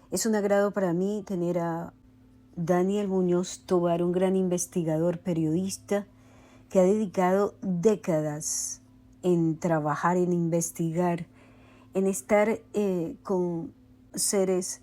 Es un agrado para mí tener a Daniel Muñoz Tovar, un gran investigador, periodista, que ha dedicado décadas en trabajar, en investigar, en estar con seres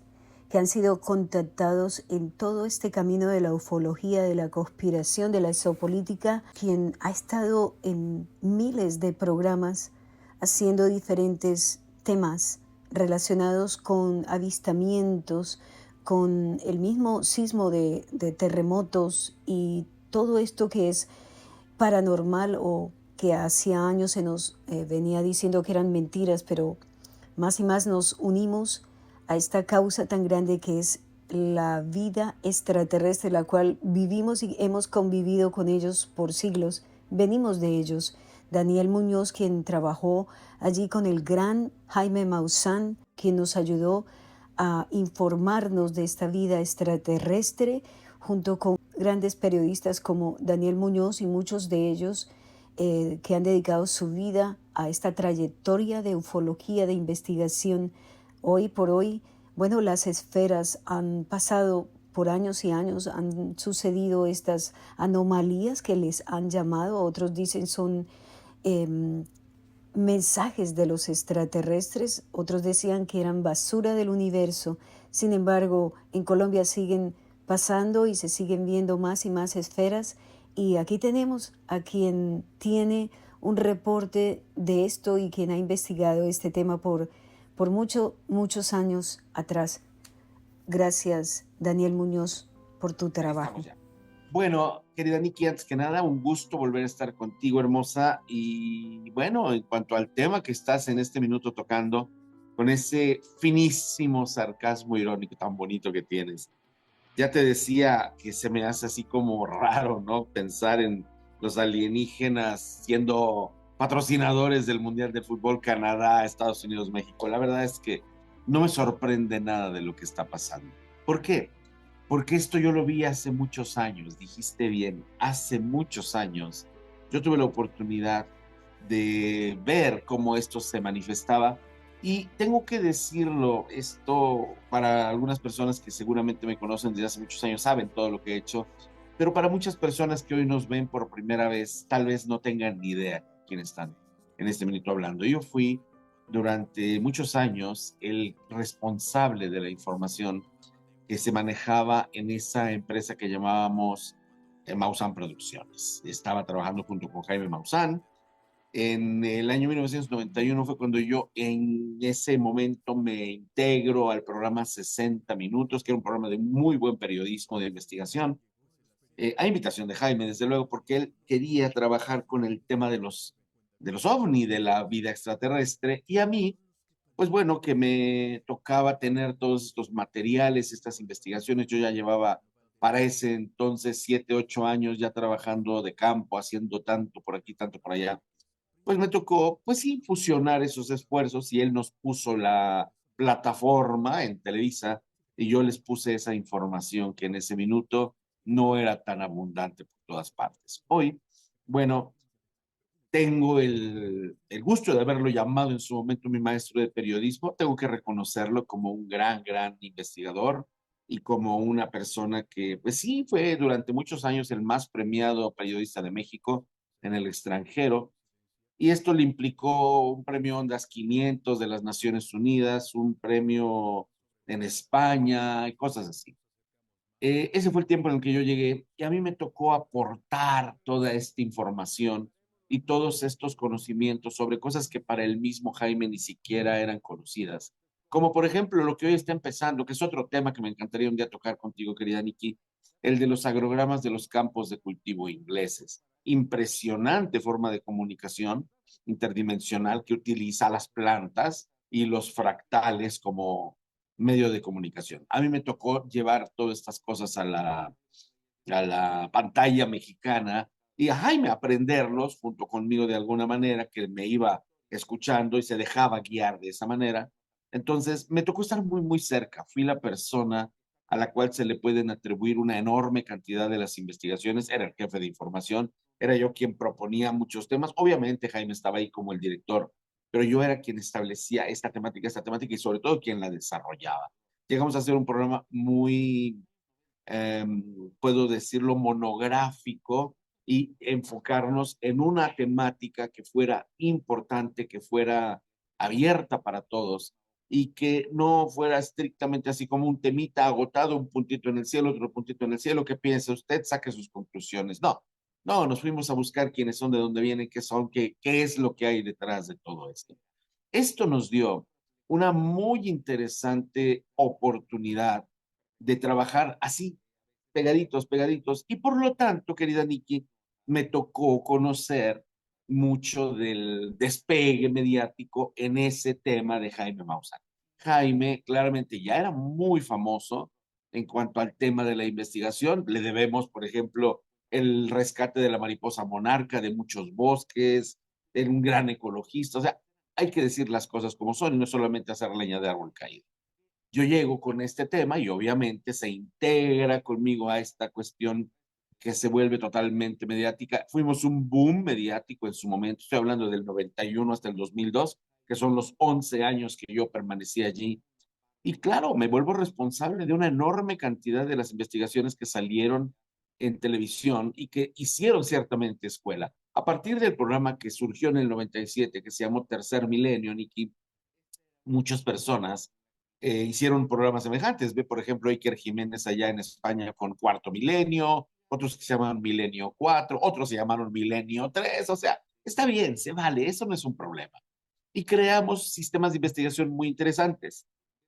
que han sido contactados en todo este camino de la ufología, de la conspiración, de la exopolítica, quien ha estado en miles de programas haciendo diferentes temas relacionados con avistamientos, con el mismo sismo de terremotos y todo esto que es paranormal o que hacía años se nos venía diciendo que eran mentiras, pero más y más nos unimos a esta causa tan grande que es la vida extraterrestre, la cual vivimos y hemos convivido con ellos por siglos, venimos de ellos. Daniel Muñoz, quien trabajó allí con el gran Jaime Maussan, quien nos ayudó a informarnos de esta vida extraterrestre, junto con grandes periodistas como Daniel Muñoz y muchos de ellos que han dedicado su vida a esta trayectoria de ufología, de investigación. Hoy por hoy, bueno, las esferas han pasado por años y años, han sucedido estas anomalías que les han llamado, otros dicen son eh, mensajes de los extraterrestres, otros decían que eran basura del universo. Sin embargo, en Colombia siguen pasando y se siguen viendo más y más esferas. Y aquí tenemos a quien tiene un reporte de esto y quien ha investigado este tema por muchos años atrás. Gracias, Daniel Muñoz, por tu Ahí trabajo. estamos ya. Bueno, querida Nikki, antes que nada, un gusto volver a estar contigo, hermosa. Y bueno, en cuanto al tema que estás en este minuto tocando, con ese finísimo sarcasmo irónico tan bonito que tienes, ya te decía que se me hace así como raro, ¿no? Pensar en los alienígenas siendo patrocinadores del Mundial de Fútbol Canadá, Estados Unidos, México. La verdad es que no me sorprende nada de lo que está pasando. ¿Por qué? Porque esto yo lo vi hace muchos años, dijiste bien, hace muchos años. Yo tuve la oportunidad de ver cómo esto se manifestaba y tengo que decirlo, esto para algunas personas que seguramente me conocen desde hace muchos años saben todo lo que he hecho, pero para muchas personas que hoy nos ven por primera vez, tal vez no tengan ni idea quién están en este minuto hablando. Yo fui durante muchos años el responsable de la información que se manejaba en esa empresa que llamábamos Maussan Producciones. Estaba trabajando junto con Jaime Maussan. En el año 1991 fue cuando yo en ese momento me integro al programa 60 Minutos, que era un programa de muy buen periodismo de investigación, a invitación de Jaime, desde luego, porque él quería trabajar con el tema de los ovni, de la vida extraterrestre, y a mí pues bueno, que me tocaba tener todos estos materiales, estas investigaciones. Yo ya llevaba para ese entonces 7, 8 años ya trabajando de campo, haciendo tanto por aquí, tanto por allá. Pues me tocó, pues sí, fusionar esos esfuerzos y él nos puso la plataforma en Televisa y yo les puse esa información que en ese minuto no era tan abundante por todas partes. Hoy, bueno, tengo el gusto de haberlo llamado en su momento mi maestro de periodismo. Tengo que reconocerlo como un gran investigador y como una persona que, pues sí, fue durante muchos años el más premiado periodista de México en el extranjero. Y esto le implicó un premio Ondas 500 de las Naciones Unidas, un premio en España y cosas así. Ese fue el tiempo en el que yo llegué y a mí me tocó aportar toda esta información y todos estos conocimientos sobre cosas que para el mismo Jaime ni siquiera eran conocidas. Como por ejemplo lo que hoy está empezando, que es otro tema que me encantaría un día tocar contigo, querida Nikki, el de los agrogramas de los campos de cultivo ingleses. Impresionante forma de comunicación interdimensional que utiliza las plantas y los fractales como medio de comunicación. A mí me tocó llevar todas estas cosas a la pantalla mexicana y a Jaime aprenderlos junto conmigo de alguna manera, que me iba escuchando y se dejaba guiar de esa manera. Entonces, me tocó estar muy cerca. Fui la persona a la cual se le pueden atribuir una enorme cantidad de las investigaciones. Era el jefe de información, era yo quien proponía muchos temas. Obviamente, Jaime estaba ahí como el director, pero yo era quien establecía esta temática y sobre todo quien la desarrollaba. llegamos a hacer un programa muy, puedo decirlo, monográfico y enfocarnos en una temática que fuera importante, que fuera abierta para todos y que no fuera estrictamente así como un temita agotado, un puntito en el cielo, otro puntito en el cielo. ¿Qué piensa usted? Saque sus conclusiones. No, no, nos fuimos a buscar quiénes son, de dónde vienen, qué son, qué es lo que hay detrás de todo esto. Esto nos dio una muy interesante oportunidad de trabajar así, pegaditos, pegaditos. Y por lo tanto, querida Nikki, me tocó conocer mucho del despegue mediático en ese tema de Jaime Maussan. Jaime claramente ya era muy famoso en cuanto al tema de la investigación. Le debemos, por ejemplo, el rescate de la mariposa monarca de muchos bosques, era un gran ecologista. O sea, hay que decir las cosas como son y no solamente hacer leña de árbol caído. Yo llego con este tema y obviamente se integra conmigo a esta cuestión que se vuelve totalmente mediática. Fuimos un boom mediático en su momento, estoy hablando del 91 hasta el 2002, que son los 11 años que yo permanecí allí. Y claro, me vuelvo responsable de una enorme cantidad de las investigaciones que salieron en televisión y que hicieron ciertamente escuela. A partir del programa que surgió en el 97, que se llamó Tercer Milenio, Nicky, muchas personas hicieron programas semejantes. Ve, por ejemplo, Iker Jiménez allá en España con Cuarto Milenio, otros que se llaman Milenio 4, otros se llamaron Milenio 3. O sea, está bien, se vale, eso no es un problema. Y creamos sistemas de investigación muy interesantes.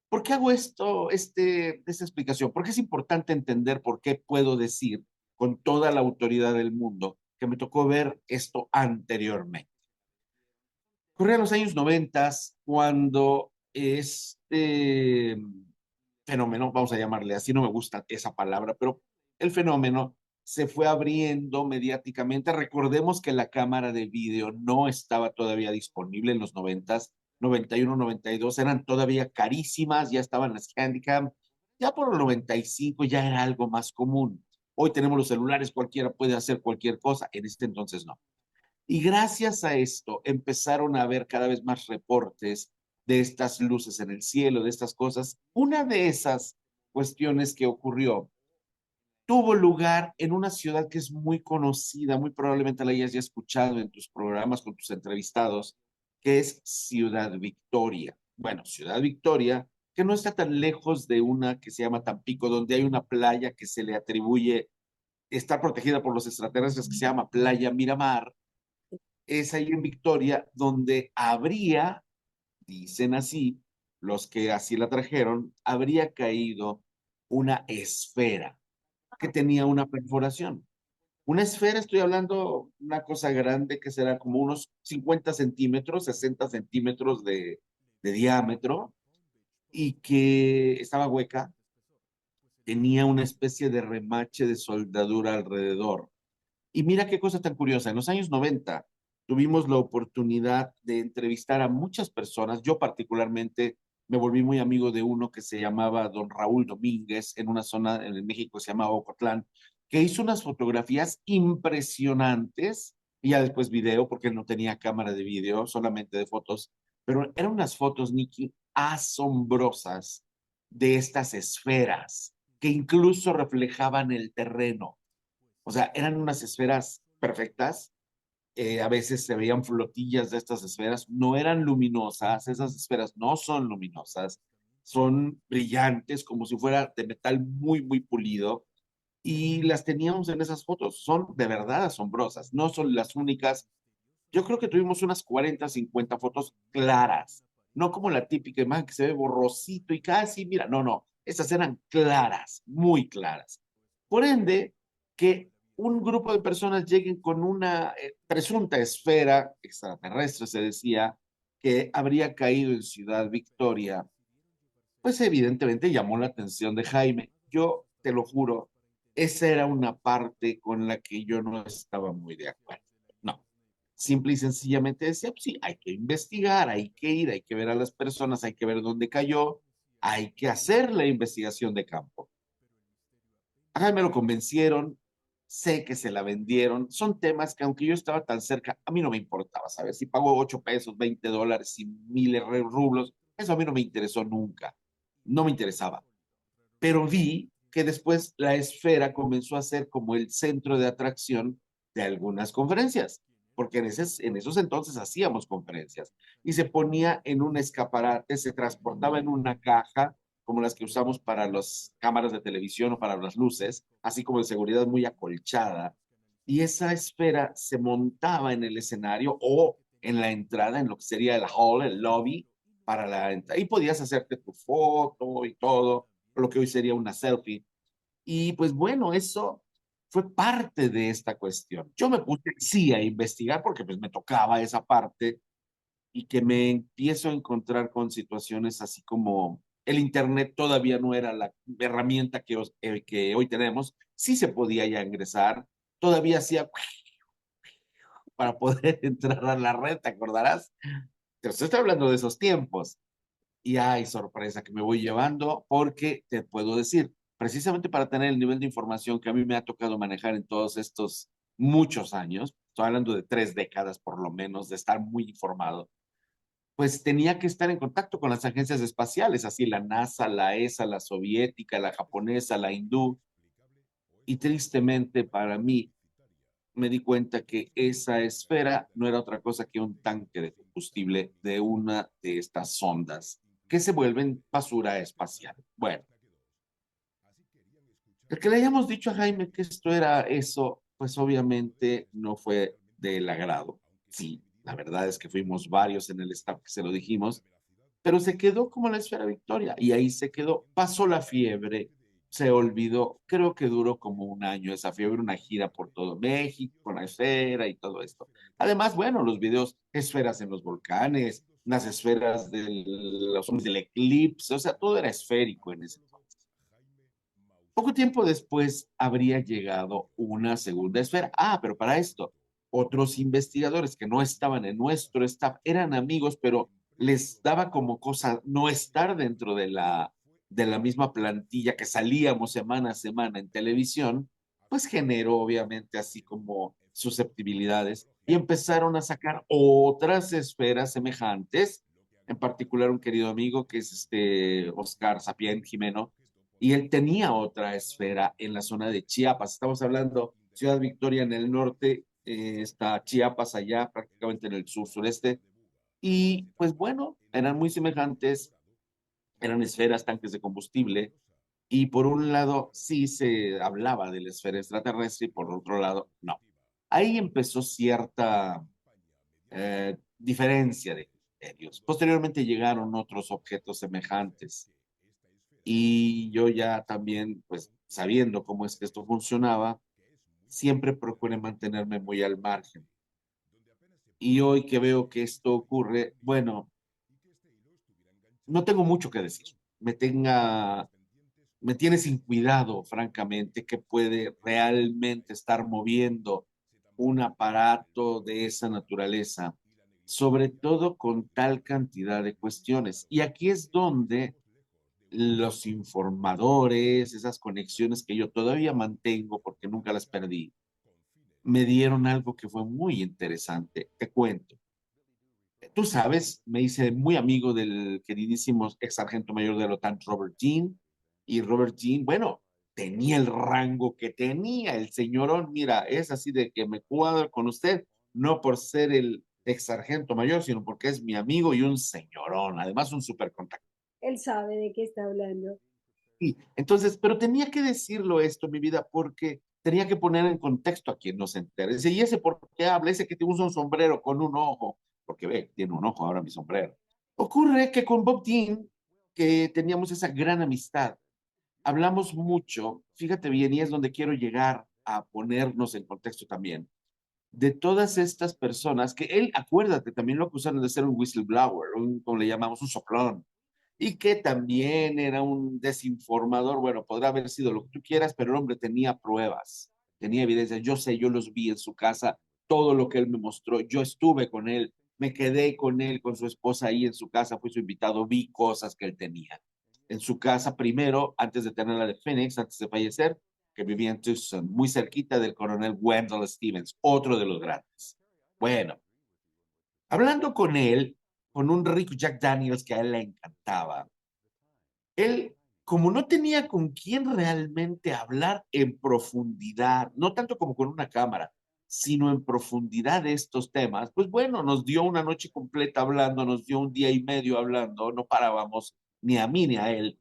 ¿Por qué hago esta explicación? Porque es importante entender por qué puedo decir con toda la autoridad del mundo que me tocó ver esto anteriormente. Corrían los años 90 cuando este fenómeno, vamos a llamarle así, no me gusta esa palabra, pero el fenómeno se fue abriendo mediáticamente. Recordemos que la cámara de vídeo no estaba todavía disponible en los 90, 91, 92, eran todavía carísimas, ya estaban las Handycam, ya por el 95 ya era algo más común. Hoy tenemos los celulares, cualquiera puede hacer cualquier cosa, en este entonces no. Y gracias a esto empezaron a haber cada vez más reportes de estas luces en el cielo, de estas cosas. Una de esas cuestiones que ocurrió tuvo lugar en una ciudad que es muy conocida, muy probablemente la hayas ya escuchado en tus programas con tus entrevistados, que es Ciudad Victoria. Bueno, Ciudad Victoria, que no está tan lejos de una que se llama Tampico, donde hay una playa que se le atribuye, está protegida por los extraterrestres, que se llama Playa Miramar. Es ahí en Victoria donde habría, dicen así, los que así la trajeron, habría caído una esfera que tenía una perforación. Una esfera, estoy hablando una cosa grande que será como unos 50 centímetros, 60 centímetros de diámetro y que estaba hueca, tenía una especie de remache de soldadura alrededor. Y mira qué cosa tan curiosa, en los años 90 tuvimos la oportunidad de entrevistar a muchas personas. Yo particularmente me volví muy amigo de uno que se llamaba don Raúl Domínguez en una zona en México que se llamaba Ocotlán, que hizo unas fotografías impresionantes y ya después video, porque él no tenía cámara de video, solamente de fotos, pero eran unas fotos, Nicky, asombrosas de estas esferas que incluso reflejaban el terreno. O sea, eran unas esferas perfectas. A veces se veían flotillas de estas esferas. No eran luminosas. Esas esferas no son luminosas. Son brillantes, como si fuera de metal muy, muy pulido. Y las teníamos en esas fotos. Son de verdad asombrosas. No son las únicas. Yo creo que tuvimos unas 40, 50 fotos claras. No como la típica imagen que se ve borrosito y casi, mira, no, no. Esas eran claras, muy claras. Por ende, que un grupo de personas lleguen con una presunta esfera extraterrestre, se decía, que habría caído en Ciudad Victoria, pues evidentemente llamó la atención de Jaime. Yo te lo juro, esa era una parte con la que yo no estaba muy de acuerdo. No, simple y sencillamente decía, pues sí, hay que investigar, hay que ir, hay que ver a las personas, hay que ver dónde cayó, hay que hacer la investigación de campo. A Jaime lo convencieron, sé que se la vendieron. Son temas que aunque yo estaba tan cerca, a mí no me importaba, ¿sabes? Si pago 8 pesos, $20 y miles de rublos, eso a mí no me interesó nunca. No me interesaba. pero vi que después la esfera comenzó a ser como el centro de atracción de algunas conferencias, porque en esos entonces hacíamos conferencias y se ponía en un escaparate, se transportaba en una caja como las que usamos para las cámaras de televisión o para las luces, así como de seguridad muy acolchada, y esa esfera se montaba en el escenario o en la entrada, en lo que sería el hall, el lobby, para la entrada, y podías hacerte tu foto y todo, lo que hoy sería una selfie. Y pues bueno, eso fue parte de esta cuestión. Yo me puse sí a investigar porque pues me tocaba esa parte y que me empiezo a encontrar con situaciones así como el Internet todavía no era la herramienta que hoy tenemos, sí se podía ya ingresar, todavía hacía para poder entrar a la red, ¿te acordarás? Te estoy hablando de esos tiempos. Y hay sorpresa que me voy llevando porque te puedo decir, precisamente para tener el nivel de información que a mí me ha tocado manejar en todos estos muchos años, estoy hablando de 3 décadas por lo menos, de estar muy informado, pues tenía que estar en contacto con las agencias espaciales, así la NASA, la ESA, la soviética, la japonesa, la hindú, y tristemente para mí me di cuenta que esa esfera no era otra cosa que un tanque de combustible de una de estas sondas que se vuelven basura espacial. Bueno, el que le hayamos dicho a Jaime que esto era eso, pues obviamente no fue del agrado. Sí, la verdad es que fuimos varios en el staff que se lo dijimos, pero se quedó como la esfera Victoria y ahí se quedó. Pasó la fiebre, se olvidó, creo que duró como un año esa fiebre, una gira por todo México con la esfera y todo esto. Además, bueno, los videos, esferas en los volcanes, las esferas de los hombres del eclipse, o sea, todo era esférico en ese entonces. Poco tiempo después habría llegado una segunda esfera. Ah, pero para esto, otros investigadores que no estaban en nuestro staff eran amigos, pero les daba como cosa no estar dentro de la misma plantilla que salíamos semana a semana en televisión, pues generó obviamente así como susceptibilidades y empezaron a sacar otras esferas semejantes, en particular un querido amigo que es este Oscar Sapien Jimeno, y él tenía otra esfera en la zona de Chiapas. Estamos hablando Ciudad Victoria en el norte, está Chiapas allá, prácticamente en el sur sureste. Y pues bueno, eran muy semejantes, eran esferas, tanques de combustible. Y por un lado sí se hablaba de la esfera extraterrestre y por otro lado no. Ahí empezó cierta diferencia de criterios. Posteriormente llegaron otros objetos semejantes y yo ya también, pues sabiendo cómo es que esto funcionaba, siempre procuré mantenerme muy al margen. Y hoy que veo que esto ocurre, bueno, no tengo mucho que decir. Me tiene sin cuidado, francamente, que puede realmente estar moviendo un aparato de esa naturaleza, sobre todo con tal cantidad de cuestiones. Y aquí es donde los informadores, esas conexiones que yo todavía mantengo porque nunca las perdí, me dieron algo que fue muy interesante. Te cuento. Tú sabes, me hice muy amigo del queridísimo ex sargento mayor de la OTAN, Robert Jean, y Robert Jean, bueno, tenía el rango que tenía el señorón. Mira, es así de que me cuadro con usted, no por ser el ex sargento mayor, sino porque es mi amigo y un señorón, además un súper contacto. Él sabe de qué está hablando. Sí, entonces, pero tenía que decirlo esto, mi vida, porque tenía que poner en contexto a quien no se entere. Dice, ¿y ese por qué habla? Ese que te usa un sombrero con un ojo, porque ve, tiene un ojo ahora mi sombrero. Ocurre que con Bob Dean, que teníamos esa gran amistad, hablamos mucho, fíjate bien, y es donde quiero llegar a ponernos en contexto también, de todas estas personas que él, acuérdate, también lo acusaron de ser un whistleblower, como le llamamos, un soplón, y que también era un desinformador. Bueno, podrá haber sido lo que tú quieras, pero el hombre tenía pruebas, tenía evidencia. Yo sé, yo los vi en su casa, todo lo que él me mostró, yo estuve con él, me quedé con él, con su esposa ahí en su casa, fui su invitado, vi cosas que él tenía. En su casa primero, antes de tenerla de Phoenix, antes de fallecer, que vivía en Tucson, muy cerquita del coronel Wendell Stevens, otro de los grandes. Bueno, hablando con él, con un rico Jack Daniels que a él le encantaba, él como no tenía con quién realmente hablar en profundidad, no tanto como con una cámara, sino en profundidad de estos temas, pues bueno, nos dio una noche completa hablando, nos dio un día y medio hablando, no parábamos ni a mí ni a él.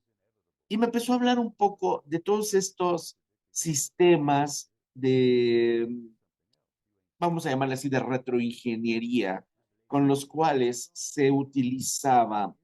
Y me empezó a hablar un poco de todos estos sistemas de, vamos a llamarle así, de retroingeniería, con los cuales se utilizaba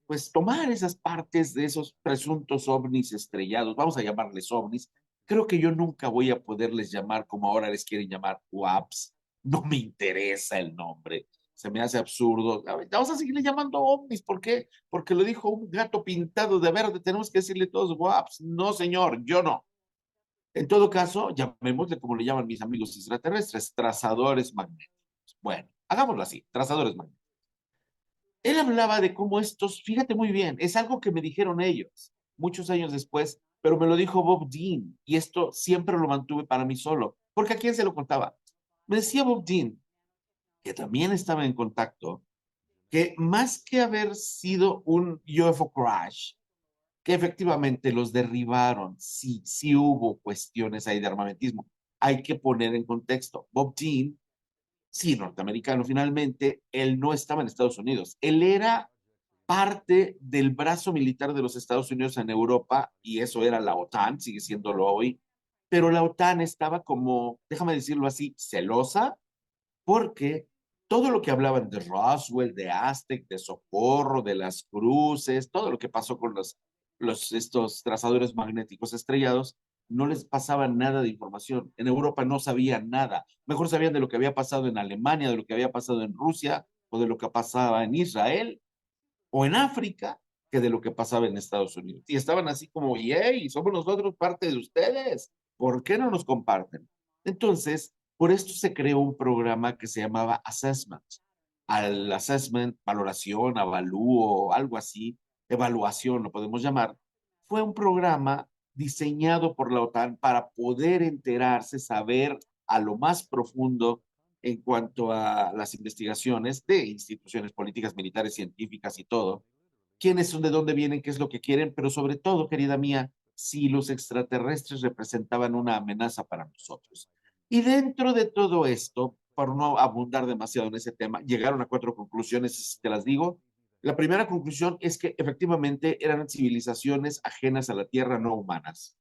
pues tomar esas partes de esos presuntos ovnis estrellados, vamos a llamarles ovnis. Creo que yo nunca voy a poderles llamar como ahora les quieren llamar WAPs. No me interesa el nombre. Se me hace absurdo. A ver, vamos a seguirle llamando ovnis. ¿Por qué? Porque lo dijo un gato pintado de verde. Tenemos que decirle todos WAPs. No, señor, yo no. En todo caso, llamémosle como le llaman mis amigos extraterrestres, trazadores magnéticos. Bueno, hagámoslo así, trazadores magnéticos. Él hablaba de cómo estos, fíjate muy bien, es algo que me dijeron ellos muchos años después, pero me lo dijo Bob Dean y esto siempre lo mantuve para mí solo, porque ¿a quién se lo contaba? Me decía Bob Dean, que también estaba en contacto, que más que haber sido un UFO crash, que efectivamente los derribaron, sí, sí hubo cuestiones ahí de armamentismo. Hay que poner en contexto. Bob Dean, sí, norteamericano finalmente, él no estaba en Estados Unidos. Él era parte del brazo militar de los Estados Unidos en Europa, y eso era la OTAN, sigue siéndolo hoy, pero la OTAN estaba como, déjame decirlo así, celosa, porque todo lo que hablaban de Roswell, de Aztec, de Socorro, de las cruces, todo lo que pasó con estos trazadores magnéticos estrellados, no les pasaba nada de información. En Europa no sabían nada. Mejor sabían de lo que había pasado en Alemania, de lo que había pasado en Rusia o de lo que pasaba en Israel o en África que de lo que pasaba en Estados Unidos. Y estaban así como, yay, somos nosotros parte de ustedes, ¿por qué no nos comparten? Entonces, por esto se creó un programa que se llamaba Assessment. Al assessment, valoración, avalúo, algo así, evaluación lo podemos llamar, fue un programa diseñado por la OTAN para poder enterarse, saber a lo más profundo en cuanto a las investigaciones de instituciones políticas, militares, científicas y todo, quiénes son, de dónde vienen, qué es lo que quieren, pero sobre todo, querida mía, si los extraterrestres representaban una amenaza para nosotros. Y dentro de todo esto, para no abundar demasiado en ese tema, llegaron a cuatro conclusiones, si te las digo. La primera conclusión es que efectivamente eran civilizaciones ajenas a la Tierra, no humanas.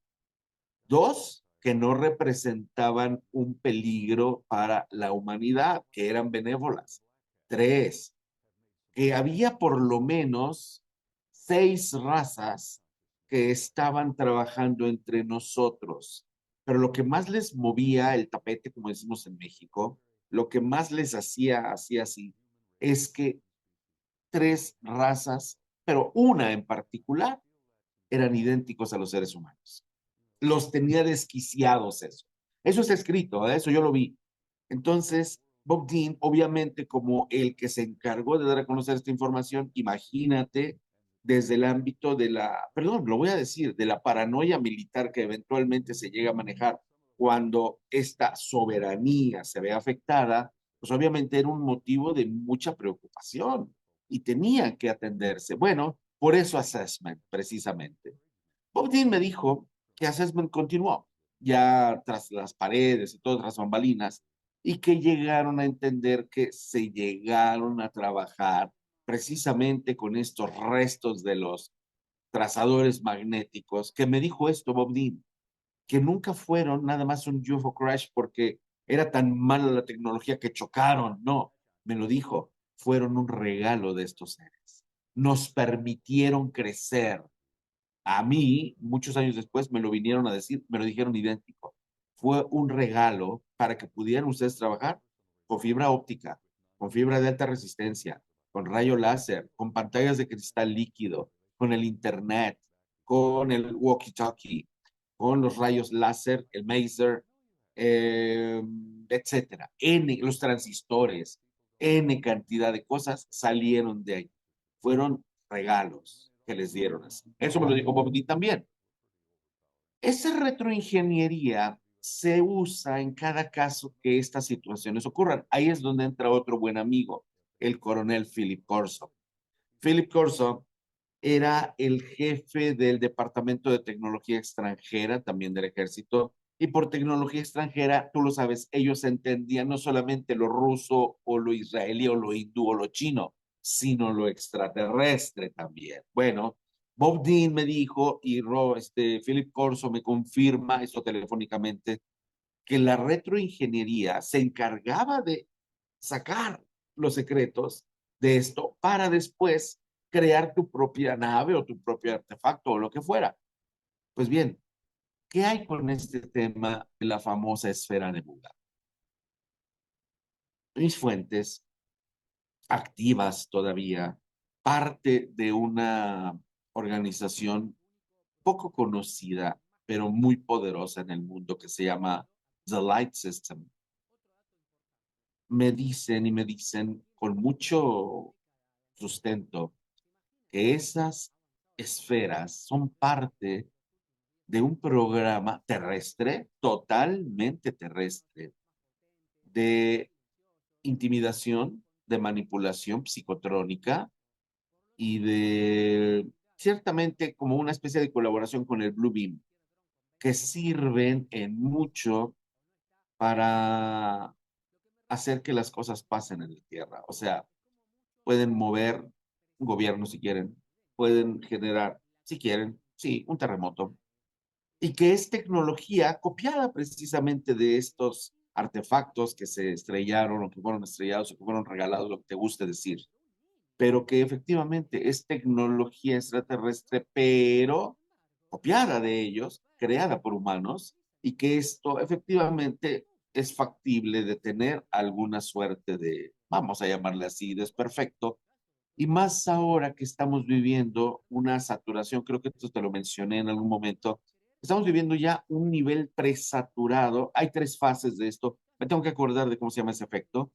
Dos, que no representaban un peligro para la humanidad, que eran benévolas. Tres, que había por lo menos seis razas que estaban trabajando entre nosotros. Pero lo que más les movía el tapete, como decimos en México, lo que más les hacía así, es que tres razas, pero una en particular, eran idénticos a los seres humanos. Los tenía desquiciados eso. Eso está escrito, ¿eh? Eso yo lo vi. Entonces, Bob Dean, obviamente, como el que se encargó de dar a conocer esta información, imagínate desde el ámbito de la, perdón, lo voy a decir, de la paranoia militar que eventualmente se llega a manejar cuando esta soberanía se ve afectada, pues obviamente era un motivo de mucha preocupación y tenía que atenderse. Bueno, por eso assessment, precisamente. Bob Dean me dijo que Assessment continuó, ya tras las paredes y todas las bambalinas, y que llegaron a entender que se llegaron a trabajar precisamente con estos restos de los trazadores magnéticos, que me dijo esto Bob Dean, que nunca fueron nada más un UFO crash porque era tan mala la tecnología que chocaron, no, me lo dijo, fueron un regalo de estos seres. Nos permitieron crecer, a mí, muchos años después, me lo vinieron a decir, me lo dijeron idéntico. Fue un regalo para que pudieran ustedes trabajar con fibra óptica, con fibra de alta resistencia, con rayo láser, con pantallas de cristal líquido, con el internet, con el walkie-talkie, con los rayos láser, el maser, eh, etcétera. N, los transistores, N cantidad de cosas salieron de ahí. Fueron regalos que les dieron así. Eso me lo dijo Bob Dean también. Esa retroingeniería se usa en cada caso que estas situaciones ocurran. Ahí es donde entra otro buen amigo, el coronel Philip Corso. Philip Corso era el jefe del Departamento de Tecnología Extranjera, también del Ejército, y por tecnología extranjera, tú lo sabes, ellos entendían no solamente lo ruso o lo israelí o lo hindú o lo chino, sino lo extraterrestre también. Bueno, Bob Dean me dijo y Philip Corso me confirma esto telefónicamente, que la retroingeniería se encargaba de sacar los secretos de esto para después crear tu propia nave o tu propio artefacto o lo que fuera. Pues bien, ¿qué hay con este tema de la famosa esfera nebular? Mis fuentes activas todavía, parte de una organización poco conocida, pero muy poderosa en el mundo que se llama The Light System. Me dicen con mucho sustento que esas esferas son parte de un programa terrestre, totalmente terrestre, de intimidación, de manipulación psicotrónica y de ciertamente como una especie de colaboración con el Blue Beam, que sirven en mucho para hacer que las cosas pasen en la Tierra. O sea, pueden mover un gobierno si quieren, pueden generar, si quieren, sí, un terremoto, y que es tecnología copiada precisamente de estos artefactos que se estrellaron o que fueron estrellados o que fueron regalados, lo que te guste decir, pero que efectivamente es tecnología extraterrestre, pero copiada de ellos, creada por humanos, y que esto efectivamente es factible de tener alguna suerte de, vamos a llamarle así, desperfecto, y más ahora que estamos viviendo una saturación, creo que esto te lo mencioné en algún momento, estamos viviendo ya un nivel presaturado. Hay tres fases de esto. Me tengo que acordar de cómo se llama ese efecto,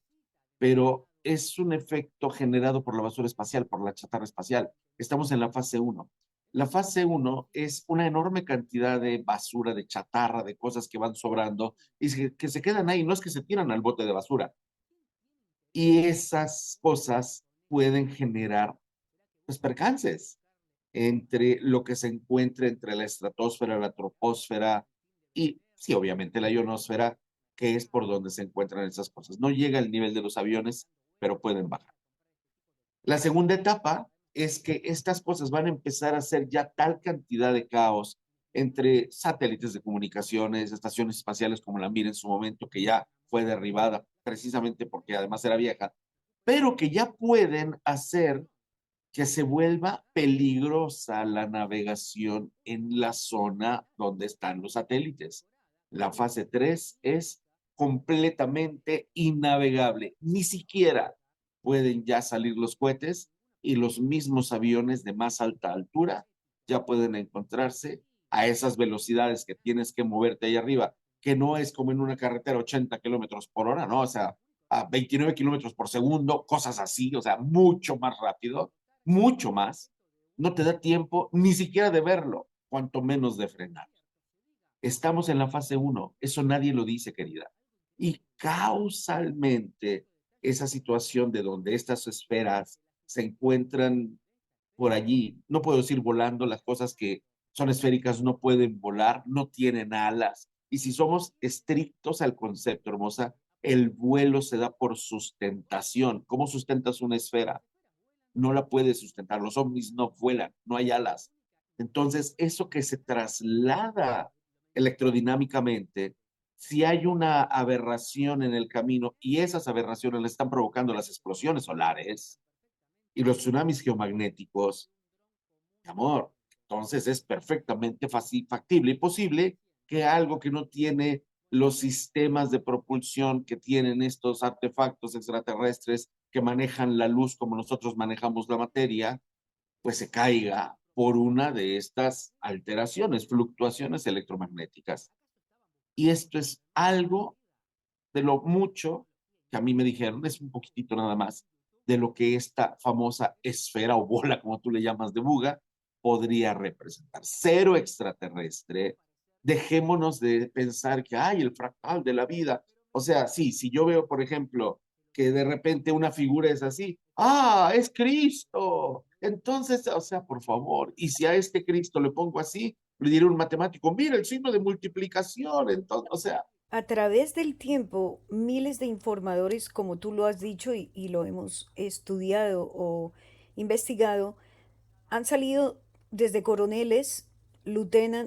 pero es un efecto generado por la basura espacial, por la chatarra espacial. Estamos en la fase uno. La fase uno es una enorme cantidad de basura, de chatarra, de cosas que van sobrando y que se quedan ahí, no es que se tiran al bote de basura. Y esas cosas pueden generar pues, percances entre lo que se encuentra entre la estratosfera, la troposfera y, sí, obviamente la ionosfera, que es por donde se encuentran esas cosas. No llega al nivel de los aviones, pero pueden bajar. La segunda etapa es que estas cosas van a empezar a hacer ya tal cantidad de caos entre satélites de comunicaciones, estaciones espaciales como la Mir en su momento, que ya fue derribada precisamente porque además era vieja, pero que ya pueden hacer que se vuelva peligrosa la navegación en la zona donde están los satélites. La fase 3 es completamente innavegable. Ni siquiera pueden ya salir los cohetes y los mismos aviones de más alta altura ya pueden encontrarse a esas velocidades que tienes que moverte ahí arriba, que no es como en una carretera 80 kilómetros por hora, ¿no? O sea, a 29 kilómetros por segundo, cosas así, o sea, mucho más rápido, mucho más, no te da tiempo ni siquiera de verlo, cuanto menos de frenar. Estamos en la fase uno, eso nadie lo dice, querida. Y causalmente, esa situación de donde estas esferas se encuentran por allí, no puedo decir volando, las cosas que son esféricas no pueden volar, no tienen alas. Y si somos estrictos al concepto, hermosa, el vuelo se da por sustentación. ¿Cómo sustentas una esfera? No la puede sustentar. Los ovnis no vuelan, no hay alas. Entonces, eso que se traslada electrodinámicamente, si hay una aberración en el camino y esas aberraciones le están provocando las explosiones solares y los tsunamis geomagnéticos, mi amor, entonces es perfectamente factible y posible que algo que no tiene los sistemas de propulsión que tienen estos artefactos extraterrestres que manejan la luz como nosotros manejamos la materia, pues se caiga por una de estas alteraciones, fluctuaciones electromagnéticas. Y esto es algo de lo mucho que a mí me dijeron, es un poquitito nada más, de lo que esta famosa esfera o bola, como tú le llamas, de Buga, podría representar. Cero extraterrestre. Dejémonos de pensar que hay el fractal de la vida. O sea, sí, si yo veo, por ejemplo, que de repente una figura es así. Ah, es Cristo. Entonces, o sea, por favor, y si a este Cristo le pongo así, le diré a un matemático, mira el signo de multiplicación. Entonces, o sea, A través del tiempo, miles de informadores, como tú lo has dicho y lo hemos estudiado o investigado, han salido desde coroneles,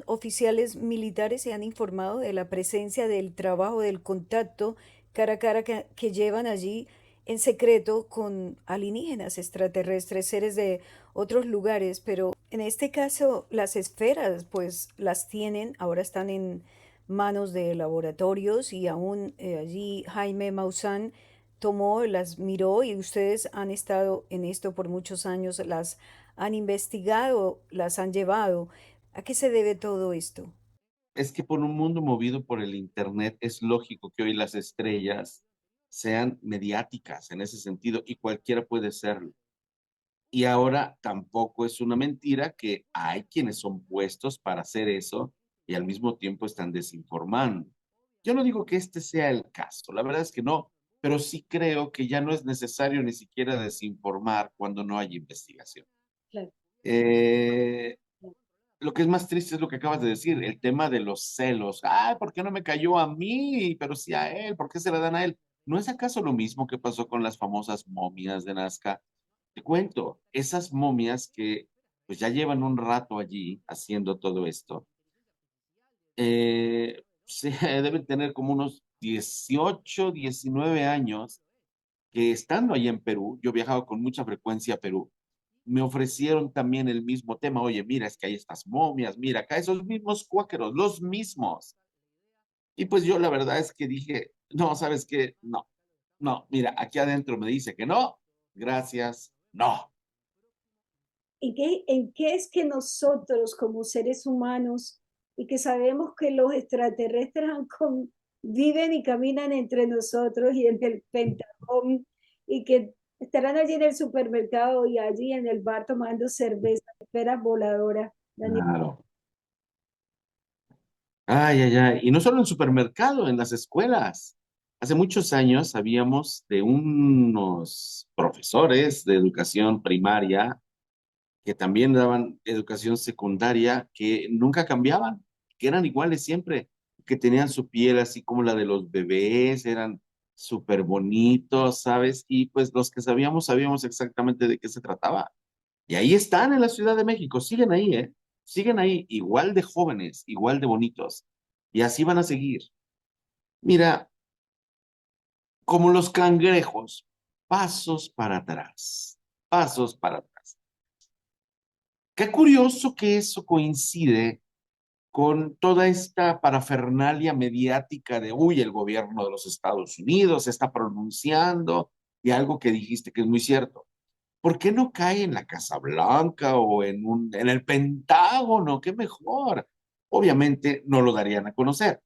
oficiales militares y han informado de la presencia del trabajo, del contacto cara a cara que llevan allí en secreto con alienígenas, extraterrestres, seres de otros lugares, pero en este caso las esferas pues las tienen, ahora están en manos de laboratorios y aún allí Jaime Maussan tomó, las miró y ustedes han estado en esto por muchos años, las han investigado, las han llevado. ¿A qué se debe todo esto? es que por un mundo movido por el Internet es lógico que hoy las estrellas sean mediáticas en ese sentido y cualquiera puede serlo. Y ahora tampoco es una mentira que hay quienes son puestos para hacer eso y al mismo tiempo están desinformando. Yo no digo que este sea el caso, la verdad es que no, pero sí creo que ya no es necesario ni siquiera desinformar cuando no hay investigación. Claro. Eh, lo que es más triste es lo que acabas de decir, el tema de los celos. Ay, ¿por qué no me cayó a mí? Pero sí a él, ¿por qué se la dan a él? ¿No es acaso lo mismo que pasó con las famosas momias de Nazca? Te cuento, esas momias que pues ya llevan un rato allí haciendo todo esto, deben tener como unos 18, 19 años que estando allí en Perú, yo viajaba con mucha frecuencia a Perú, me ofrecieron también el mismo tema. Oye, mira, es que hay estas momias, mira, acá esos mismos cuáqueros, los mismos. Y pues yo la verdad es que dije, no, ¿sabes qué? No, no, mira, aquí adentro me dice que no, gracias, no. En qué es que nosotros como seres humanos y que sabemos que los extraterrestres viven y caminan entre nosotros y en el Pentagón y que estarán allí en el supermercado y allí en el bar tomando cerveza, esferas voladoras, Daniel? Claro. Ay, ay, ay. Y no solo en supermercado, en las escuelas. Hace muchos años sabíamos de unos profesores de educación primaria que también daban educación secundaria que nunca cambiaban, que eran iguales siempre, que tenían su piel así como la de los bebés, eran súper bonitos, ¿sabes? Y pues los que sabíamos, sabíamos exactamente de qué se trataba. Y ahí están en la Ciudad de México, siguen ahí, ¿eh? Siguen ahí, igual de jóvenes, igual de bonitos. Y así van a seguir. Mira, como los cangrejos, pasos para atrás, pasos para atrás. Qué curioso que eso coincide con toda esta parafernalia mediática de, uy, el gobierno de los Estados Unidos se está pronunciando y algo que dijiste que es muy cierto. ¿Por qué no cae en la Casa Blanca o en el Pentágono? Qué mejor. Obviamente no lo darían a conocer.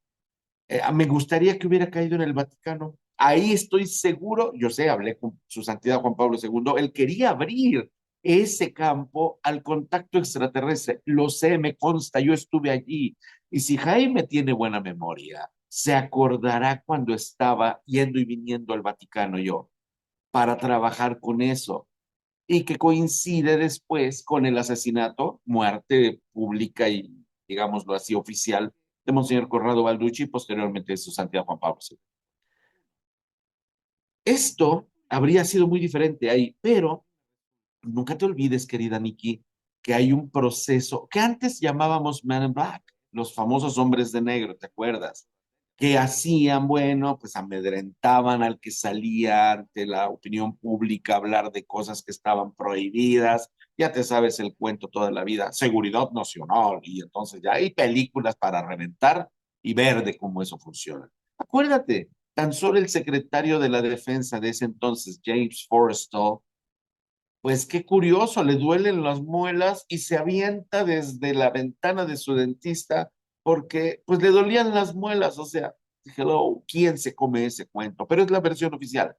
Me gustaría que hubiera caído en el Vaticano. Ahí estoy seguro, yo sé, hablé con su santidad Juan Pablo II, él quería abrir ese campo al contacto extraterrestre. Lo sé, me consta, yo estuve allí. Y si Jaime tiene buena memoria, se acordará cuando estaba yendo y viniendo al Vaticano yo para trabajar con eso y que coincide después con el asesinato, muerte pública y, digámoslo así, oficial de Monseñor Corrado Balducci y posteriormente de su santidad Juan Pablo II. Esto habría sido muy diferente ahí, pero nunca te olvides, querida Nikki, que hay un proceso que antes llamábamos Man in Black, los famosos hombres de negro, ¿te acuerdas? Que hacían, bueno, pues amedrentaban al que salía ante la opinión pública a hablar de cosas que estaban prohibidas. Ya te sabes el cuento toda la vida, seguridad nacional, y entonces ya hay películas para reventar y ver de cómo eso funciona. Acuérdate, tan solo el secretario de la defensa de ese entonces, James Forrestal, pues qué curioso, le duelen las muelas y se avienta desde la ventana de su dentista porque pues le dolían las muelas, o sea, hello, ¿quién se come ese cuento? Pero es la versión oficial,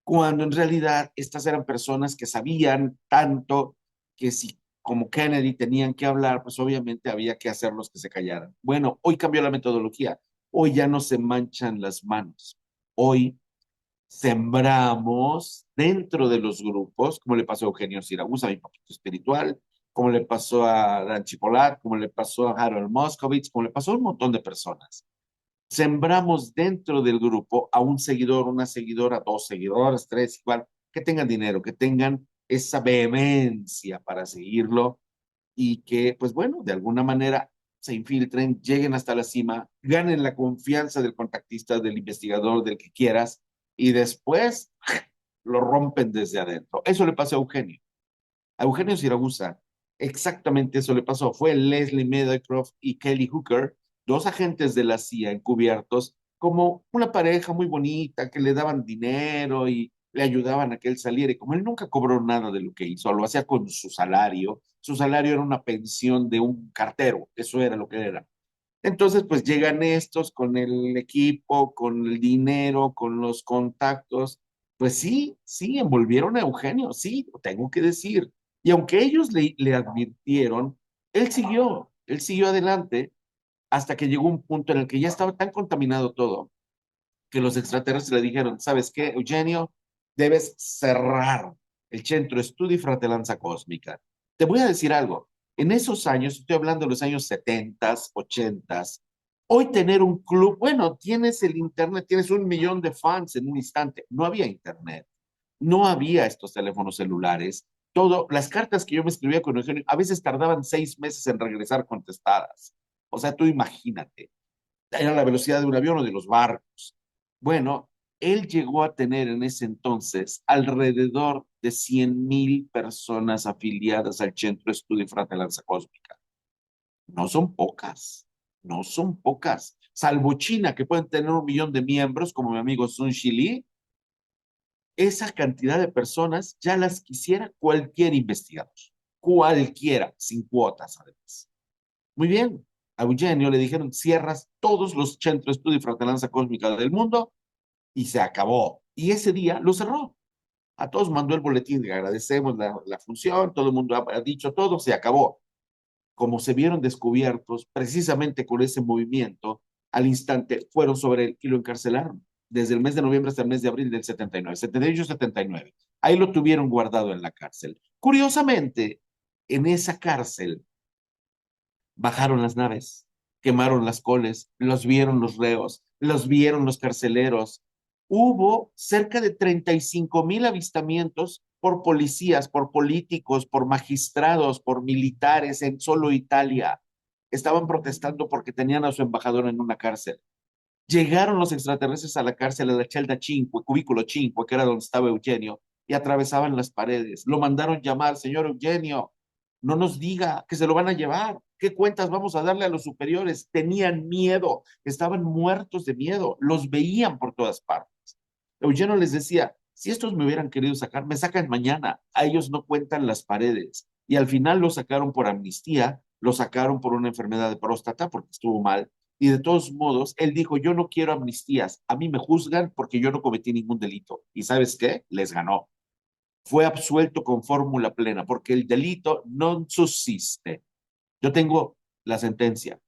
cuando en realidad estas eran personas que sabían tanto que si como Kennedy tenían que hablar, pues obviamente había que hacerlos que se callaran. Bueno, hoy cambió la metodología, hoy ya no se manchan las manos, hoy Sembramos dentro de los grupos, como le pasó a Eugenio Siragusa, mi papito espiritual, como le pasó a Dan Chipolat, como le pasó a Harold Moscovitz, como le pasó a un montón de personas. Sembramos dentro del grupo a un seguidor, una seguidora, dos seguidores, tres, igual, que tengan dinero, que tengan esa vehemencia para seguirlo y que, pues bueno, de alguna manera se infiltren, lleguen hasta la cima, ganen la confianza del contactista, del investigador, del que quieras, y después lo rompen desde adentro. Eso le pasó a Eugenio. A Eugenio Siragusa, exactamente eso le pasó. Fue Leslie Meadowcroft y Kelly Hooker, dos agentes de la CIA encubiertos, como una pareja muy bonita que le daban dinero y le ayudaban a que él saliera. Y como él nunca cobró nada de lo que hizo, lo hacía con su salario era una pensión de un cartero, eso era lo que era. Entonces, pues llegan estos con el equipo, con el dinero, con los contactos. Pues sí, sí, envolvieron a Eugenio, sí, lo tengo que decir. Y aunque ellos le advirtieron, él siguió adelante hasta que llegó un punto en el que ya estaba tan contaminado todo que los extraterrestres le dijeron, ¿sabes qué, Eugenio? Debes cerrar el Centro Studi Fratellanza Cósmica. Te voy a decir algo, en esos años, estoy hablando de los años 70, 80, hoy tener un club, bueno, tienes el internet, tienes 1 millón de fans en un instante, no había internet, no había estos teléfonos celulares, todo, las cartas que yo me escribía con Eugenio, a veces tardaban 6 meses en regresar contestadas. O sea, tú imagínate, era la velocidad de un avión o de los barcos. Bueno, él llegó a tener en ese entonces alrededor de 100,000 personas afiliadas al Centro de Estudio y Fratelanza Cósmica. No son pocas, no son pocas. Salvo China, que pueden tener 1 millón de miembros, como mi amigo Sun Shili, esa cantidad de personas ya las quisiera cualquier investigador, cualquiera, sin cuotas además. Muy bien, a Eugenio le dijeron, cierras todos los centros de estudio y fratelanza cósmica del mundo y se acabó. Y ese día lo cerró. A todos mandó el boletín de agradecemos la función, todo el mundo ha dicho todo, se acabó. Como se vieron descubiertos precisamente con ese movimiento, al instante fueron sobre él y lo encarcelaron desde el mes de noviembre hasta el mes de abril del 79, 78, 79. Ahí lo tuvieron guardado en la cárcel. Curiosamente, en esa cárcel bajaron las naves, quemaron las coles, los vieron los reos, los vieron los carceleros. Hubo cerca de 35,000 avistamientos por policías, por políticos, por magistrados, por militares en solo Italia. Estaban protestando porque tenían a su embajador en una cárcel. Llegaron los extraterrestres a la cárcel, a la celda 5, cubículo 5, que era donde estaba Eugenio, y atravesaban las paredes. Lo mandaron llamar, señor Eugenio, no nos diga que se lo van a llevar. ¿Qué cuentas vamos a darle a los superiores? Tenían miedo, estaban muertos de miedo, los veían por todas partes. Eugenio les decía, si estos me hubieran querido sacar, me sacan mañana. A ellos no cuentan las paredes. Y al final lo sacaron por amnistía, lo sacaron por una enfermedad de próstata porque estuvo mal. Y de todos modos, él dijo, yo no quiero amnistías, a mí me juzgan porque yo no cometí ningún delito. ¿Y sabes qué? Les ganó. Fue absuelto con fórmula plena porque el delito no subsiste. Yo tengo la sentencia,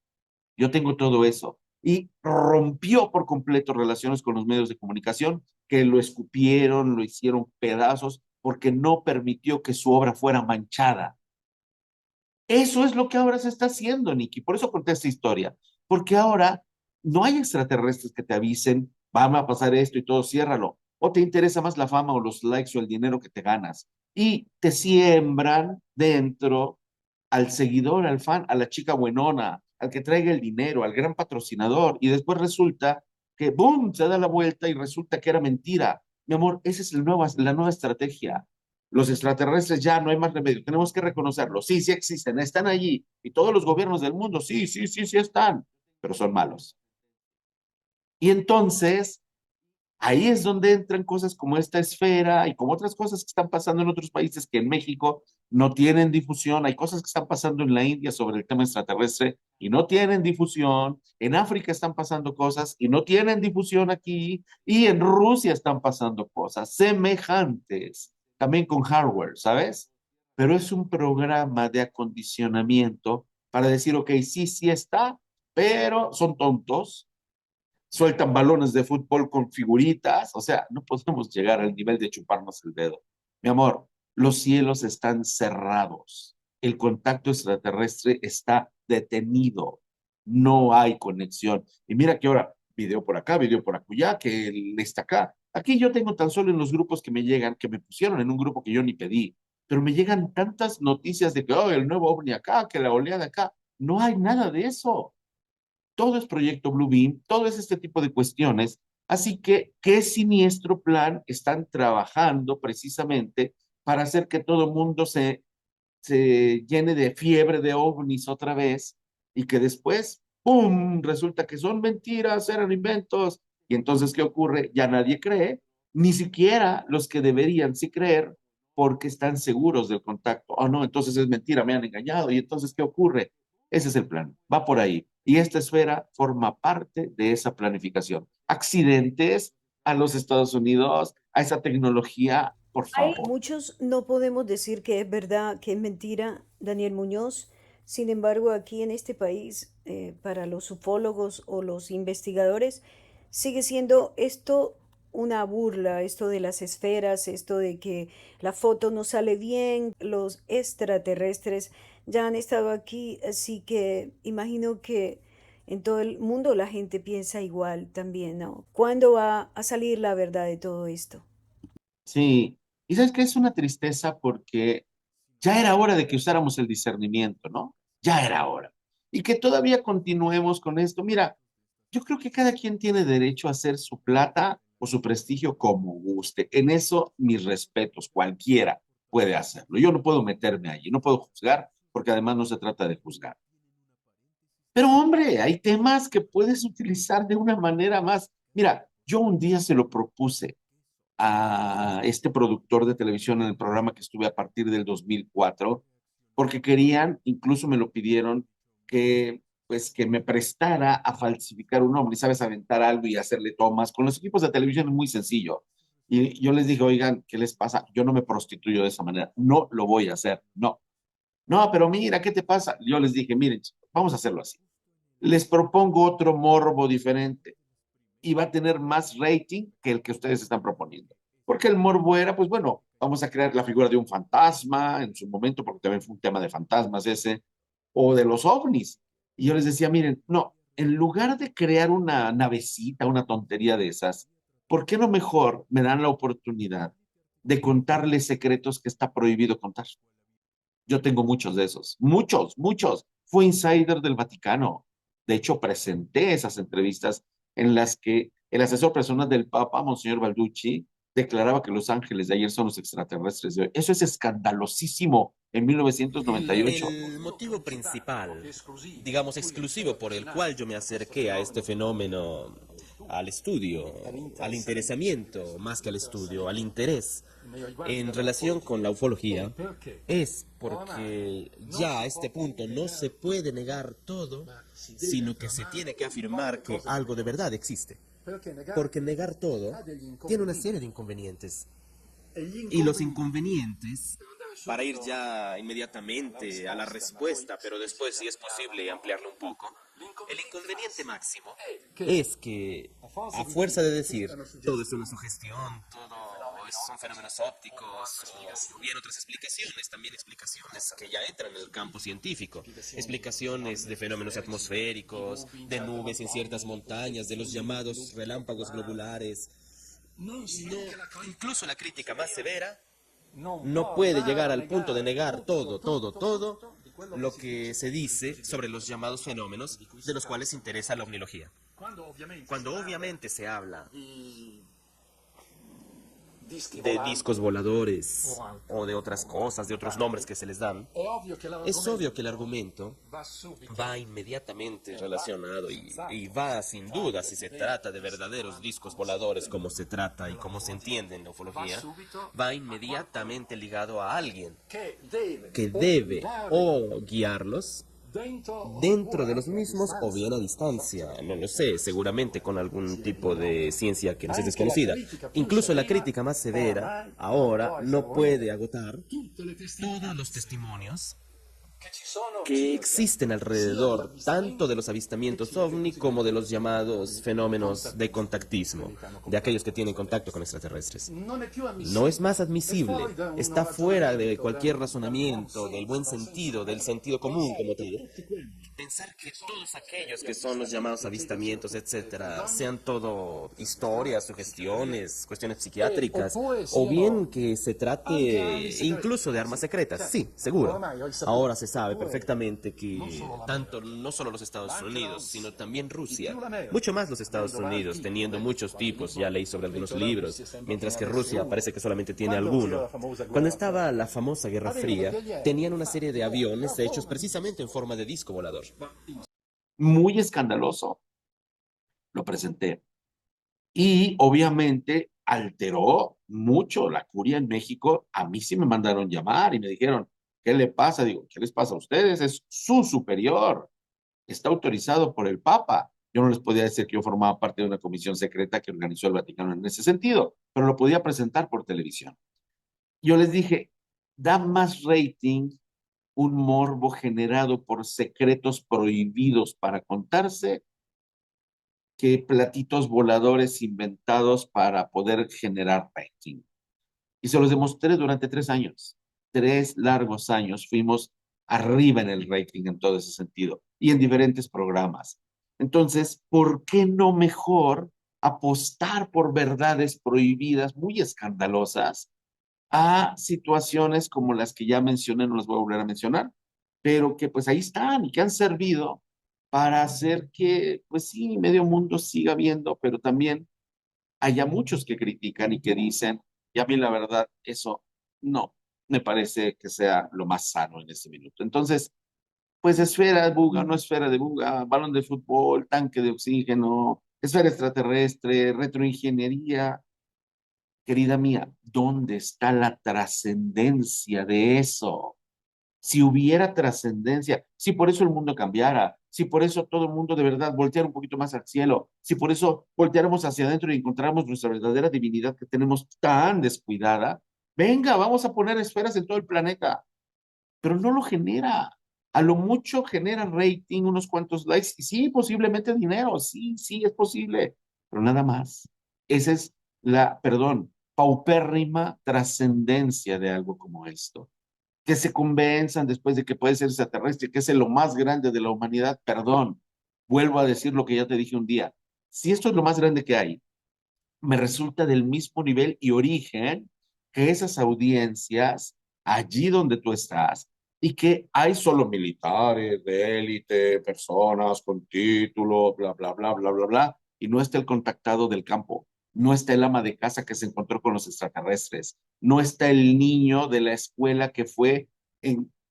yo tengo todo eso. Y rompió por completo relaciones con los medios de comunicación que lo escupieron, lo hicieron pedazos porque no permitió que su obra fuera manchada. Eso es lo que ahora se está haciendo, Nicky. Por eso conté esta historia. Porque ahora no hay extraterrestres que te avisen, va a pasar esto y todo, ciérralo. O te interesa más la fama o los likes o el dinero que te ganas. Y te siembran dentro al seguidor, al fan, a la chica buenona, al que traiga el dinero, al gran patrocinador. Y después resulta que, ¡boom!, se da la vuelta y resulta que era mentira. Mi amor, esa es la nueva estrategia. Los extraterrestres ya no hay más remedio, tenemos que reconocerlo. Sí, sí existen, están allí. Y todos los gobiernos del mundo, sí, sí, sí, sí están, pero son malos. Y entonces, ahí es donde entran cosas como esta esfera y como otras cosas que están pasando en otros países que en México no tienen difusión. Hay cosas que están pasando en la India sobre el tema extraterrestre y no tienen difusión. En África están pasando cosas y no tienen difusión aquí. Y en Rusia están pasando cosas semejantes, también con hardware, ¿sabes? Pero es un programa de acondicionamiento para decir, ok, sí, sí está, pero son tontos, sueltan balones de fútbol con figuritas, o sea, no podemos llegar al nivel de chuparnos el dedo. Mi amor, los cielos están cerrados, el contacto extraterrestre está detenido, no hay conexión. Y mira que ahora, video por acá, video por acullá, que él está acá. Aquí yo tengo tan solo en los grupos que me llegan, que me pusieron en un grupo que yo ni pedí, pero me llegan tantas noticias de que, oh, el nuevo ovni acá, que la oleada acá. No hay nada de eso. Todo es proyecto Bluebeam, todo es este tipo de cuestiones. Así que, ¿qué siniestro plan están trabajando precisamente para hacer que todo el mundo se llene de fiebre de ovnis otra vez y que después, ¡pum!, resulta que son mentiras, eran inventos? Y entonces, ¿qué ocurre? Ya nadie cree, ni siquiera los que deberían sí creer porque están seguros del contacto. Oh, no, entonces es mentira, me han engañado. ¿Y entonces qué ocurre? Ese es el plan, va por ahí. Y esta esfera forma parte de esa planificación. Accidentes a los Estados Unidos, a esa tecnología, por Hay, favor. Muchos no podemos decir que es verdad, que es mentira, Daniel Muñoz. Sin embargo, aquí en este país, para los ufólogos o los investigadores, sigue siendo esto una burla, esto de las esferas, esto de que la foto no sale bien, los extraterrestres ya han estado aquí, así que imagino que en todo el mundo la gente piensa igual también, ¿no? ¿Cuándo va a salir la verdad de todo esto? Sí, y sabes que es una tristeza porque ya era hora de que usáramos el discernimiento, ¿no? Ya era hora. Y que todavía continuemos con esto. Mira, yo creo que cada quien tiene derecho a hacer su plata o su prestigio como guste. En eso, mis respetos, cualquiera puede hacerlo. Yo no puedo meterme allí, no puedo juzgar, porque además no se trata de juzgar. Pero hombre, hay temas que puedes utilizar de una manera más. Mira, yo un día se lo propuse a este productor de televisión en el programa que estuve a partir del 2004, porque querían, incluso me lo pidieron, que pues que me prestara a falsificar un nombre, sabes, aventar algo y hacerle tomas. Con los equipos de televisión es muy sencillo. Y yo les dije, oigan, ¿qué les pasa? Yo no me prostituyo de esa manera, no lo voy a hacer, no. No, pero mira, ¿qué te pasa? Yo les dije, miren, vamos a hacerlo así. Les propongo otro morbo diferente y va a tener más rating que el que ustedes están proponiendo. Porque el morbo era, pues bueno, vamos a crear la figura de un fantasma en su momento, porque también fue un tema de fantasmas ese, o de los ovnis. Y yo les decía, miren, no, en lugar de crear una navecita, una tontería de esas, ¿por qué no mejor me dan la oportunidad de contarles secretos que está prohibido contar? Yo tengo muchos de esos, muchos, muchos. Fui insider del Vaticano. De hecho, presenté esas entrevistas en las que el asesor personal del Papa, Monseñor Balducci, declaraba que los ángeles de ayer son los extraterrestres de hoy. Eso es escandalosísimo en 1998. El motivo principal, digamos exclusivo por el cual yo me acerqué a este fenómeno, al estudio, al interesamiento, más que al estudio, al interés en relación con la ufología, es porque ya a este punto no se puede negar todo, sino que se tiene que afirmar que algo de verdad existe. Porque negar todo tiene una serie de inconvenientes. Y los inconvenientes, para ir ya inmediatamente a la respuesta, pero después, si es posible, ampliarlo un poco, el inconveniente máximo es que, a fuerza de decir todo es una sugestión, todo son fenómenos ópticos, o bien otras explicaciones, también explicaciones que ya entran en el campo científico, explicaciones de fenómenos atmosféricos, de nubes en ciertas montañas, de los llamados relámpagos globulares. No, incluso la crítica más severa no puede llegar al punto de negar todo lo que se dice sobre los llamados fenómenos de los cuales interesa la ovnilogía. Cuando obviamente se habla de discos voladores o de otras cosas, de otros nombres que se les dan, es obvio que el argumento va inmediatamente relacionado y va sin duda, si se trata de verdaderos discos voladores como se trata y como se entiende en la ufología, va inmediatamente ligado a alguien que debe o guiarlos dentro de los mismos o bien a distancia, no lo sé, seguramente con algún tipo de ciencia que nos es desconocida. Incluso la crítica más severa ahora no puede agotar todos los testimonios que existen alrededor tanto de los avistamientos ovni como de los llamados fenómenos de contactismo, de aquellos que tienen contacto con extraterrestres. No es más admisible, está fuera de cualquier razonamiento, del buen sentido, del sentido común, como te digo. Pensar que todos aquellos que son los llamados avistamientos, etcétera, sean todo historias, sugestiones, cuestiones psiquiátricas, o bien que se trate incluso de armas secretas, sí, seguro. Ahora se sabe perfectamente que tanto no solo los Estados Unidos, sino también Rusia, mucho más los Estados Unidos, teniendo muchos tipos, ya leí sobre algunos libros, mientras que Rusia parece que solamente tiene alguno. Cuando estaba la famosa Guerra Fría, tenían una serie de aviones hechos precisamente en forma de disco volador. Muy escandaloso, lo presenté. Y obviamente alteró mucho la curia en México. A mí sí me mandaron llamar y me dijeron, ¿qué le pasa? Digo, ¿qué les pasa a ustedes? Es su superior, está autorizado por el Papa. Yo no les podía decir que yo formaba parte de una comisión secreta que organizó el Vaticano en ese sentido, pero lo podía presentar por televisión. Yo les dije, da más rating un morbo generado por secretos prohibidos para contarse que platitos voladores inventados para poder generar rating. Y se los demostré durante 3 años. 3 largos años fuimos arriba en el rating en todo ese sentido y en diferentes programas. Entonces, ¿por qué no mejor apostar por verdades prohibidas muy escandalosas a situaciones como las que ya mencioné, no las voy a volver a mencionar, pero que pues ahí están y que han servido para hacer que, pues sí, medio mundo siga viendo, pero también haya muchos que critican y que dicen, y a mí la verdad, eso no me parece que sea lo más sano en este minuto. Entonces, pues esfera de Buga, no esfera de Buga, balón de fútbol, tanque de oxígeno, esfera extraterrestre, retroingeniería, querida mía, ¿dónde está la trascendencia de eso? Si hubiera trascendencia, si por eso el mundo cambiara, si por eso todo el mundo de verdad volteara un poquito más al cielo, si por eso volteáramos hacia adentro y encontráramos nuestra verdadera divinidad que tenemos tan descuidada, venga, vamos a poner esferas en todo el planeta, pero no lo genera. A lo mucho genera rating, unos cuantos likes, y sí, posiblemente dinero, sí, sí, es posible, pero nada más. Esa es la, perdón, paupérrima trascendencia de algo como esto. Que se convenzan después de que puede ser extraterrestre, que es lo más grande de la humanidad, perdón, vuelvo a decir lo que ya te dije un día. Si esto es lo más grande que hay, me resulta del mismo nivel y origen que esas audiencias allí donde tú estás y que hay solo militares de élite, personas con título, bla, bla, bla, bla, bla, bla, y no está el contactado del campo, no está el ama de casa que se encontró con los extraterrestres, no está el niño de la escuela que fue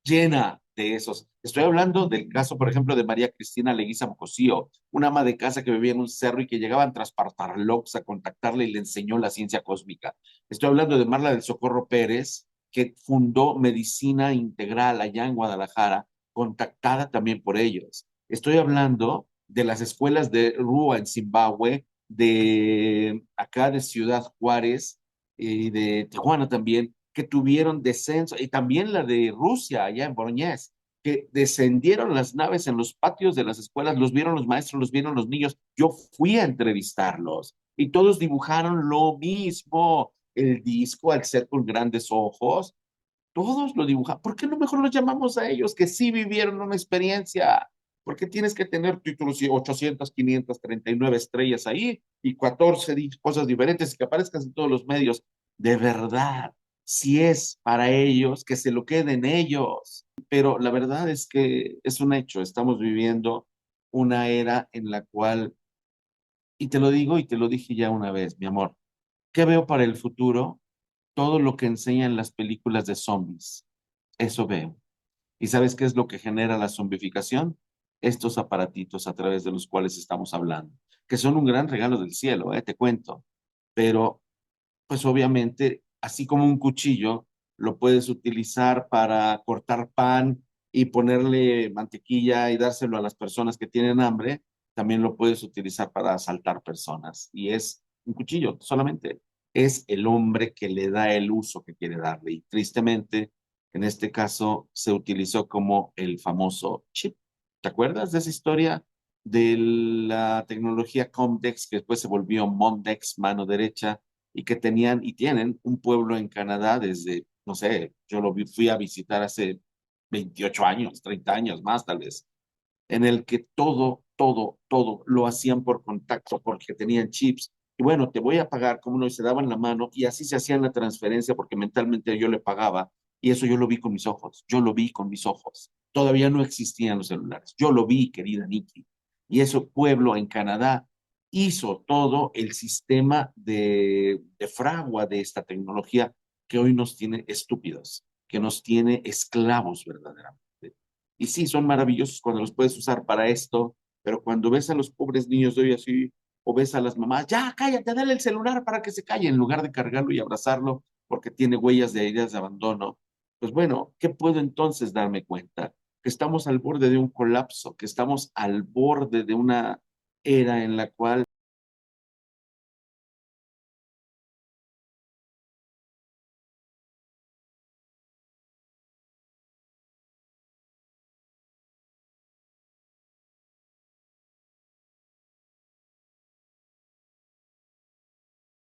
llena de esos. Estoy hablando del caso, por ejemplo, de María Cristina Leguízamo Cosío, una ama de casa que vivía en un cerro y que llegaban tras Partarlox a contactarle y le enseñó la ciencia cósmica. Estoy hablando de Marla del Socorro Pérez, que fundó Medicina Integral allá en Guadalajara, contactada también por ellos. Estoy hablando de las escuelas de Rúa en Zimbabue, de acá de Ciudad Juárez y de Tijuana también, que tuvieron descenso, y también la de Rusia, allá en Boloñés, que descendieron las naves en los patios de las escuelas, los vieron los maestros, los vieron los niños. Yo fui a entrevistarlos y todos dibujaron lo mismo. El disco, al ser con grandes ojos, todos lo dibujan. ¿Por qué no mejor los llamamos a ellos que sí vivieron una experiencia? ¿Por qué tienes que tener títulos y 800, 539 estrellas ahí y 14 cosas diferentes y que aparezcan en todos los medios? De verdad, si es para ellos, que se lo queden ellos. Pero la verdad es que es un hecho, estamos viviendo una era en la cual, y te lo digo y te lo dije ya una vez, mi amor, ¿qué veo para el futuro? Todo lo que enseñan las películas de zombies. Eso veo. ¿Y sabes qué es lo que genera la zombificación? Estos aparatitos a través de los cuales estamos hablando, que son un gran regalo del cielo, te cuento. Pero, pues obviamente, así como un cuchillo, lo puedes utilizar para cortar pan y ponerle mantequilla y dárselo a las personas que tienen hambre, también lo puedes utilizar para asaltar personas. Y es un cuchillo, solamente es el hombre que le da el uso que quiere darle. Y tristemente, En este caso se utilizó como el famoso chip. ¿Te acuerdas de esa historia de la tecnología Comdex que después se volvió Mondex, mano derecha, y que tenían y tienen un pueblo en Canadá desde, no sé, yo fui a visitar hace 28 años, 30 años más tal vez, en el que todo lo hacían por contacto porque tenían chips. Y bueno, te voy a pagar, como no, y se daban la mano y así se hacían la transferencia porque mentalmente yo le pagaba y eso yo lo vi con mis ojos, yo lo vi con mis ojos. Todavía no existían los celulares, yo lo vi, querida Nikki. Y ese pueblo en Canadá hizo todo el sistema de fragua de esta tecnología que hoy nos tiene estúpidos, que nos tiene esclavos verdaderamente. Y sí, son maravillosos cuando los puedes usar para esto, pero cuando ves a los pobres niños de hoy así, o ves a las mamás, ya cállate, dale el celular para que se calle, en lugar de cargarlo y abrazarlo porque tiene huellas de heridas de abandono, pues bueno, ¿qué puedo entonces darme cuenta? Que estamos al borde de un colapso, que estamos al borde de una era en la cual